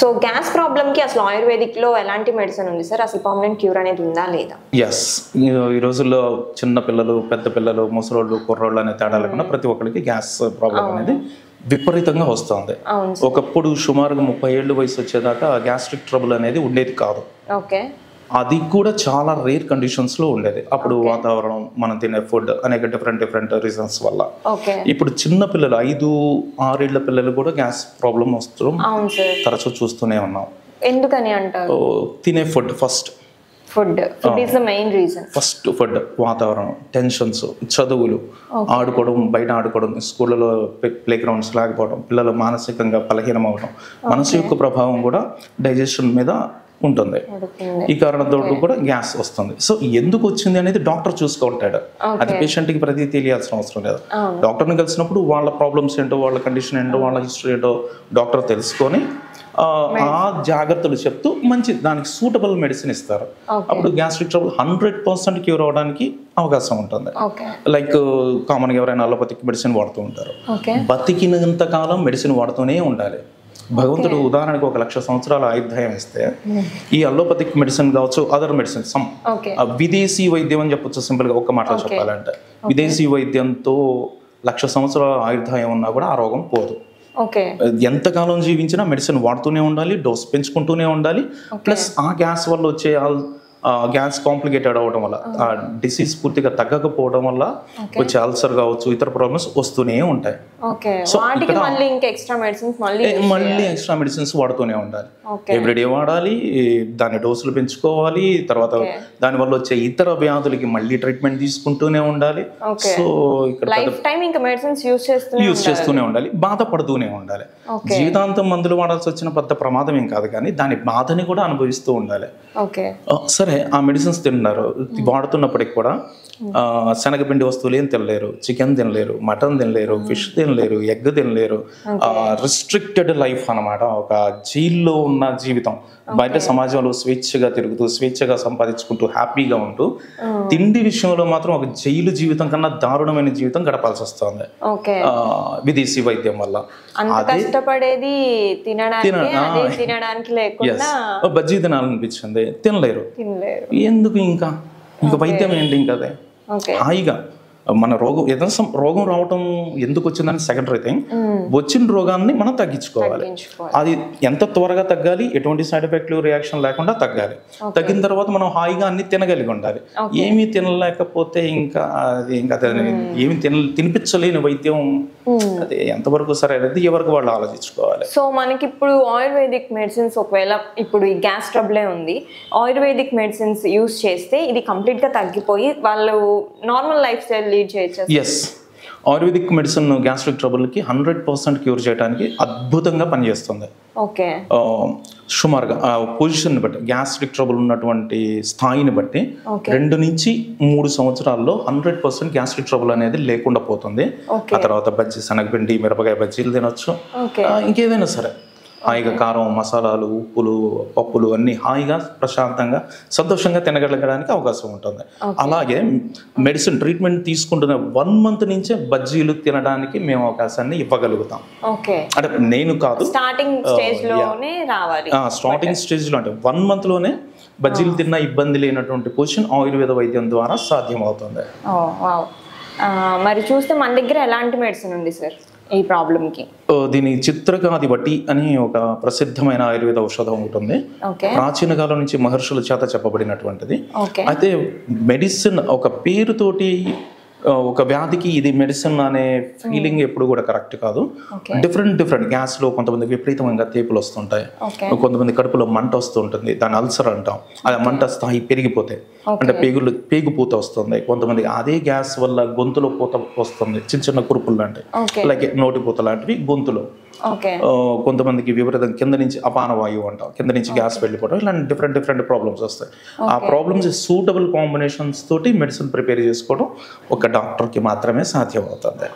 So gas problem కి అసలు ayurvedic లో ఎలాంటి మెడిసిన్ ఉంది సార్? అసలు పర్మనెంట్ క్యూర్ అనేది ఉందా లేదా? ఎస్, ఈ రోజుల్లో చిన్న పిల్లలు, పెద్ద పిల్లలు, ముసలోళ్ళు, కుర్రోళ్ళు అనే తేడా లేకుండా ప్రతి ఒక్కరికి గ్యాస్ ప్రాబ్లం అనేది విపరీతంగా వస్తుంది. ఒకప్పుడు సుమారుగా 30 ఏళ్ళు వయసు వచ్చేదాకా గ్యాస్ట్రిక్ ట్రబుల్ అనేది ఉండేది కాదు. ఓకే, అది కూడా చాలా రేర్ కండిషన్స్ లో ఉండేది. అప్పుడు వాతావరణం, మనం తినే ఫుడ్ అనేక డిఫరెంట్ రీజన్స్ వల్ల. ఇప్పుడు చిన్న పిల్లలు 5-6 ఏళ్ల పిల్లలు కూడా గ్యాస్ ప్రాబ్లం వస్తూ తరచూ చూస్తూనే ఉన్నాం. ఎందుకని అంటారు? తినే food food is the main reason. First food, వాతావరణం, టెన్షన్స్, చదువులు, ఆడుకోవడం, బయట ఆడుకోవడం, స్కూళ్ళలో ప్లే గ్రౌండ్స్ లేకపోవడం, పిల్లలు మానసికంగా బలహీనం అవడం, మనసు యొక్క ప్రభావం కూడా డైజెషన్ మీద ఉంటుంది. ఈ కారణంతో కూడా గ్యాస్ వస్తుంది. సో ఎందుకు వచ్చింది అనేది డాక్టర్ చూసుకుంటాడు. అది పేషెంట్కి ప్రతి తెలియాల్సిన అవసరం లేదు. డాక్టర్ని కలిసినప్పుడు వాళ్ళ ప్రాబ్లమ్స్ ఏంటో, వాళ్ళ కండిషన్ ఏంటో, వాళ్ళ హిస్టరీ ఏంటో డాక్టర్ తెలుసుకొని ఆ జాగ్రత్తలు చెప్తూ మంచి దానికి సూటబుల్ మెడిసిన్ ఇస్తారు. అప్పుడు గ్యాస్ట్రిక్ ట్రబుల్ 100% క్యూర్ అవడానికి అవకాశం ఉంటుంది. లైక్ కామన్గా ఎవరైనా అలోపతిక్ మెడిసిన్ వాడుతూ ఉంటారు. బతికినంత కాలం మెడిసిన్ వాడుతూనే ఉండాలి. భగవంతుడు ఉదాహరణకు 1,00,000 సంవత్సరాల ఆయుర్దాయం ఇస్తే ఈ అలోపతిక్ మెడిసిన్ కావచ్చు, అదర్ మెడిసిన్, విదేశీ వైద్యం అని చెప్పొచ్చు. సింపుల్ గా ఒక్క మాటలో చెప్పాలంటే విదేశీ వైద్యంతో 1,00,000 సంవత్సరాల ఆయుర్దాయం ఉన్నా కూడా ఆ రోగం పోదు. ఎంతకాలం జీవించినా మెడిసిన్ వాడుతూనే ఉండాలి, డోస్ పెంచుకుంటూనే ఉండాలి. ప్లస్ ఆ గ్యాస్ వల్ల వచ్చే గ్యాస్ కాంప్లికేటెడ్ అవ్వడం వల్ల, ఆ డిసీజ్ పూర్తిగా తగ్గకపోవడం వల్ల వచ్చే అల్సర్ కావచ్చు, ఇతర ప్రాబ్లమ్స్ వస్తూనే ఉంటాయి. సో మళ్ళీ ఎక్స్ట్రా మెడిసిన్స్ వాడుతూనే ఉండాలి. ఎవ్రీడే వాడాలి, దాని డోసులు పెంచుకోవాలి. తర్వాత దాని వల్ల వచ్చే ఇతర వ్యాధులకి మళ్ళీ ట్రీట్మెంట్ తీసుకుంటూనే ఉండాలి. సో ఇక్కడ యూజ్ చేస్తూనే ఉండాలి, బాధపడుతూనే ఉండాలి. జీవితాంతం మందులు వాడాల్సి వచ్చిన పెద్ద ప్రమాదం ఏం కాదు, కానీ దాని బాధని కూడా అనుభవిస్తూ ఉండాలి. సరే, ఆ మెడిసిన్స్ తిన్నారు, వాడుతున్నప్పటికి కూడా శనగపిండి వస్తువులు ఏం తినలేరు, చికెన్ తినలేరు, మటన్ తినలేరు, ఫిష్ తినలేరు, ఎగ్ తినలేరు. రిస్ట్రిక్టెడ్ లైఫ్ అన్నమాట. ఒక జైల్లో ఉన్న జీవితం. బయట సమాజంలో స్వేచ్ఛగా తిరుగుతూ, స్వేచ్ఛగా సంపాదించుకుంటూ, హ్యాపీగా ఉంటూ, తిండి విషయంలో మాత్రం ఒక జైలు జీవితం కన్నా దారుణమైన జీవితం గడపాల్సి వస్తుంది విదేశీ వైద్యం వల్ల. బజ్జీ తినాలనిపించింది, తినలేరు. ఎందుకు ఇంకా వైద్యం ఏంటి? ఇంకా అదే హాయిగా మన రోగం రావటం ఎందుకు వచ్చిందని సెకండరీ థింగ్. వచ్చిన రోగాన్ని మనం తగ్గించుకోవాలి. అది ఎంత త్వరగా తగ్గాలి, ఎటువంటి సైడ్ ఎఫెక్ట్లు, రియాక్షన్ లేకుండా తగ్గాలి. తగ్గిన తర్వాత మనం హాయిగా అన్ని తినగలిగి ఉండాలి. ఏమీ తినలేకపోతే ఇంకా ఏమి తినిపించలేని వైద్యం అది ఎంతవరకు సరైనది, ఎవరికి వాళ్ళు ఆలోచించుకోవాలి. సో మనకి ఇప్పుడు ఆయుర్వేదిక్ మెడిసిన్స్, ఒకవేళ ఇప్పుడు ఈ గ్యాస్ ట్రబులే ఉంది, ఆయుర్వేదిక్ మెడిసిన్స్ యూజ్ చేస్తే ఇది కంప్లీట్ గా తగ్గిపోయి వాళ్ళు నార్మల్ లైఫ్ స్టైల్ లీడ్ చేయొచ్చు. ఎస్, ఆయుర్వేదిక్ మెడిసిన్ గ్యాస్ట్రిక్ ట్రబుల్కి 100% క్యూర్ చేయడానికి అద్భుతంగా పనిచేస్తుంది. సుమారుగా పొజిషన్ బట్టి, గ్యాస్ట్రిక్ ట్రబుల్ ఉన్నటువంటి స్థాయిని బట్టి 2 నుంచి 3 సంవత్సరాల్లో 100% గ్యాస్ట్రిక్ ట్రబుల్ అనేది లేకుండా పోతుంది. ఆ తర్వాత శనగపిండి, మిరపకాయ బజ్జీలు తినొచ్చు. ఇంకేదైనా సరే హాయిగా కారం, మసాలాలు, ఉప్పులు, పప్పులు అన్నీ హాయిగా, ప్రశాంతంగా, సంతోషంగా తినగలగడానికి అవకాశం ఉంటుంది. అలాగే మెడిసిన్ ట్రీట్మెంట్ తీసుకుంటున్న 1 మంత్ నుంచే బజ్జీలు తినడానికి మేము అవకాశాన్ని ఇవ్వగలుగుతాం. అంటే నేను కాదు, స్టార్టింగ్ స్టేజ్ లో అంటే 1 మంత్ లోనే బజ్జీలు తిన్న ఇబ్బంది లేనటువంటి పొజిషన్ ఆయుర్వేద వైద్యం ద్వారా సాధ్యం అవుతుంది. మరి చూస్తే మన దగ్గర ఎలాంటి మెడిసిన్ ఉంది సార్ ఈ ప్రాబ్లమ్ కి? దీని చిత్రకాది వటి అని ఒక ప్రసిద్ధమైన ఆయుర్వేద ఔషధం ఉంటుంది. ప్రాచీన కాలం నుంచి మహర్షుల చేత చెప్పబడినటువంటిది. అయితే మెడిసిన్ ఒక పేరుతోటి ఒక వ్యాధికి ఇది మెడిసిన్ అనే ఫీలింగ్ ఎప్పుడు కూడా కరెక్ట్ కాదు. డిఫరెంట్ గ్యాస్ లో కొంతమందికి విపరీతంగా తేపులు వస్తుంటాయి, కొంతమంది కడుపులో మంట వస్తుంటుంది, దాని అల్సర్ అంటాం. ఆ మంట స్థాయి పెరిగిపోతే అంటే పేగుపూత వస్తుంది. కొంతమందికి అదే గ్యాస్ వల్ల గొంతులో పూత వస్తుంది, చిన్న కురుపులు లాంటివి, లైక్ నోటిపూత లాంటివి గొంతులో. కొంతమందికి విపరీతం కింద నుంచి అపాన వాయువు అంటాం, కింద నుంచి గ్యాస్ వెళ్ళిపోవడం, ఇలాంటి డిఫరెంట్ ప్రాబ్లమ్స్ వస్తాయి. ఆ ప్రాబ్లమ్స్ సూటబుల్ కాంబినేషన్స్ తోటి మెడిసిన్ ప్రిపేర్ చేసుకోవడం ఒక డాక్టర్కి మాత్రమే సాధ్యం అవుతుంది.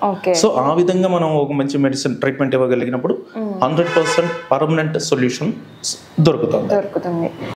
సో ఆ విధంగా మనం ఒక మంచి మెడిసిన్ ట్రీట్మెంట్ ఇవ్వగలిగినప్పుడు 100% పర్మనెంట్ సొల్యూషన్ దొరుకుతుంది.